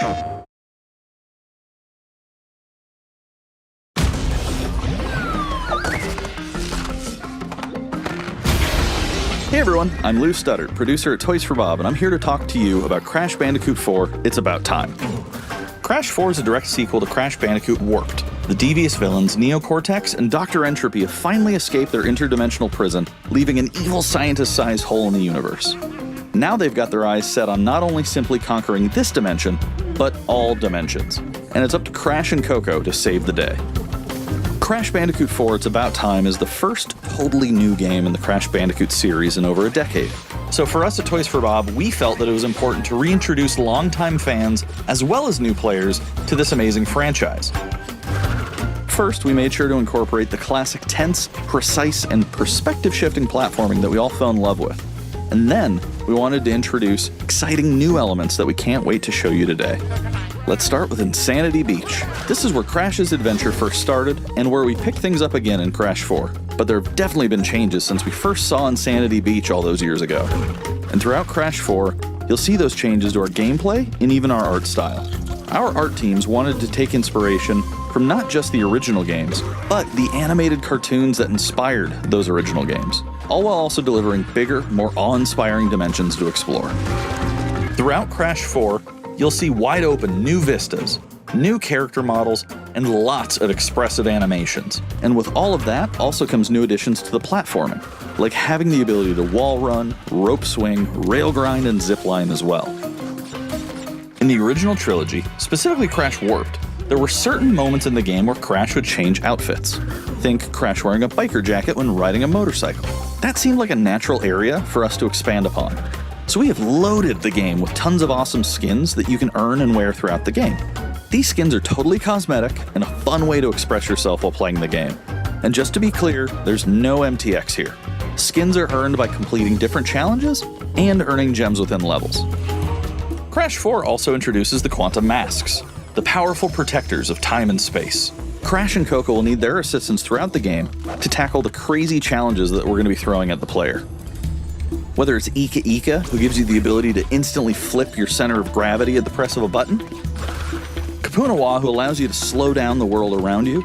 Hey everyone, I'm Lou Studdard, producer at Toys for Bob, and I'm here to talk to you about Crash Bandicoot 4, It's About Time. Crash 4 is a direct sequel to Crash Bandicoot Warped. The devious villains, Cortex and Dr. Entropy, have finally escaped their interdimensional prison, leaving an evil scientist-sized hole in the universe. Now they've got their eyes set on not only simply conquering this dimension, but all dimensions. And it's up to Crash and Coco to save the day. Crash Bandicoot 4 It's About Time is the first totally new game in the Crash Bandicoot series in over a decade. So for us at Toys for Bob, we felt that it was important to reintroduce longtime fans, as well as new players, to this amazing franchise. First, we made sure to incorporate the classic tense, precise, and perspective-shifting platforming that we all fell in love with. And then, we wanted to introduce exciting new elements that we can't wait to show you today. Let's start with Insanity Beach. This is where Crash's adventure first started, and where we pick things up again in Crash 4. But there have definitely been changes since we first saw Insanity Beach all those years ago. And throughout Crash 4, you'll see those changes to our gameplay and even our art style. Our art teams wanted to take inspiration from not just the original games, but the animated cartoons that inspired those original games, all while also delivering bigger, more awe-inspiring dimensions to explore. Throughout Crash 4, you'll see wide-open new vistas, new character models, and lots of expressive animations. And with all of that also comes new additions to the platforming, like having the ability to wall run, rope swing, rail grind, and zipline as well. In the original trilogy, specifically Crash Warped, there were certain moments in the game where Crash would change outfits. Think Crash wearing a biker jacket when riding a motorcycle. That seemed like a natural area for us to expand upon. So we have loaded the game with tons of awesome skins that you can earn and wear throughout the game. These skins are totally cosmetic and a fun way to express yourself while playing the game. And just to be clear, there's no MTX here. Skins are earned by completing different challenges and earning gems within levels. Crash 4 also introduces the Quantum Masks, the powerful protectors of time and space. Crash and Coco will need their assistance throughout the game to tackle the crazy challenges that we're going to be throwing at the player. Whether it's Ika Ika, who gives you the ability to instantly flip your center of gravity at the press of a button, Kapunawa, who allows you to slow down the world around you,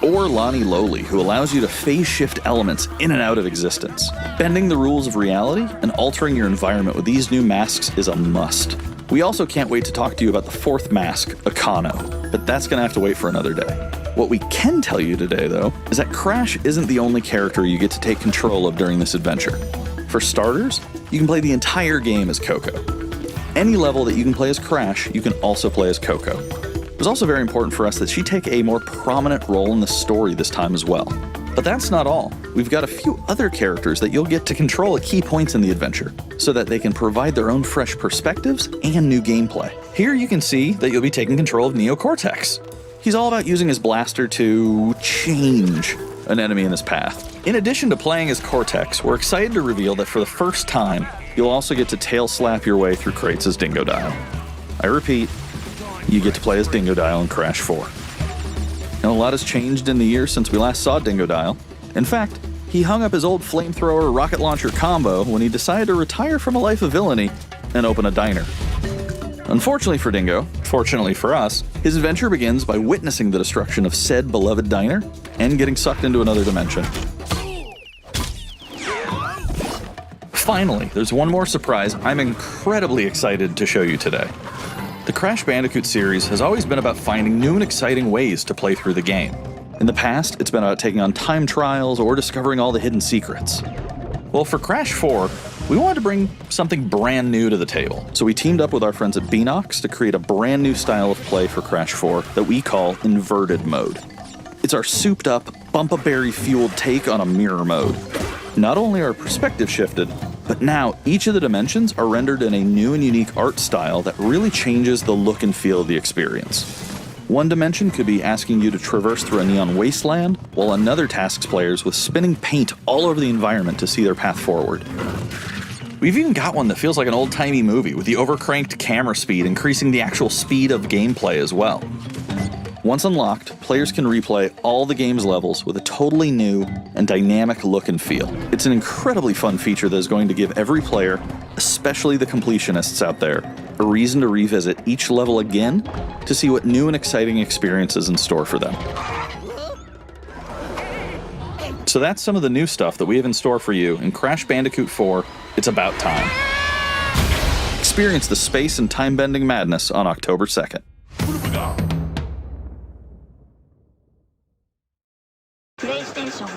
or Lonnie Lowly, who allows you to phase shift elements in and out of existence. Bending the rules of reality and altering your environment with these new masks is a must. We also can't wait to talk to you about the fourth mask, Akano, but that's gonna have to wait for another day. What we can tell you today, though, is that Crash isn't the only character you get to take control of during this adventure. For starters, you can play the entire game as Coco. Any level that you can play as Crash, you can also play as Coco. It was also very important for us that she take a more prominent role in the story this time as well. But that's not all. We've got a few other characters that you'll get to control at key points in the adventure, so that they can provide their own fresh perspectives and new gameplay. Here you can see that you'll be taking control of Cortex. He's all about using his blaster to change an enemy in his path. In addition to playing as Cortex, we're excited to reveal that for the first time, you'll also get to tail slap your way through crates as Dingodile. I repeat, you get to play as Dingodile in Crash 4. Now, a lot has changed in the years since we last saw Dingodile. In fact, he hung up his old flamethrower rocket launcher combo when he decided to retire from a life of villainy and open a diner. Unfortunately for Dingo, fortunately for us, his adventure begins by witnessing the destruction of said beloved diner and getting sucked into another dimension. Finally, there's one more surprise I'm incredibly excited to show you today. The Crash Bandicoot series has always been about finding new and exciting ways to play through the game. In the past, it's been about taking on time trials or discovering all the hidden secrets. Well, for Crash 4, we wanted to bring something brand new to the table, so we teamed up with our friends at Beanox to create a brand new style of play for Crash 4 that we call Inverted Mode. It's our souped-up, bumpa-berry-fueled take on a mirror mode. Not only are perspective shifted, but now each of the dimensions are rendered in a new and unique art style that really changes the look and feel of the experience. One dimension could be asking you to traverse through a neon wasteland, while another tasks players with spinning paint all over the environment to see their path forward. We've even got one that feels like an old-timey movie, with the overcranked camera speed increasing the actual speed of gameplay as well. Once unlocked, players can replay all the game's levels with a totally new and dynamic look and feel. It's an incredibly fun feature that is going to give every player, especially the completionists out there, a reason to revisit each level again to see what new and exciting experience is in store for them. So that's some of the new stuff that we have in store for you in Crash Bandicoot 4, It's About Time. Experience the space and time-bending madness on October 2nd. PlayStation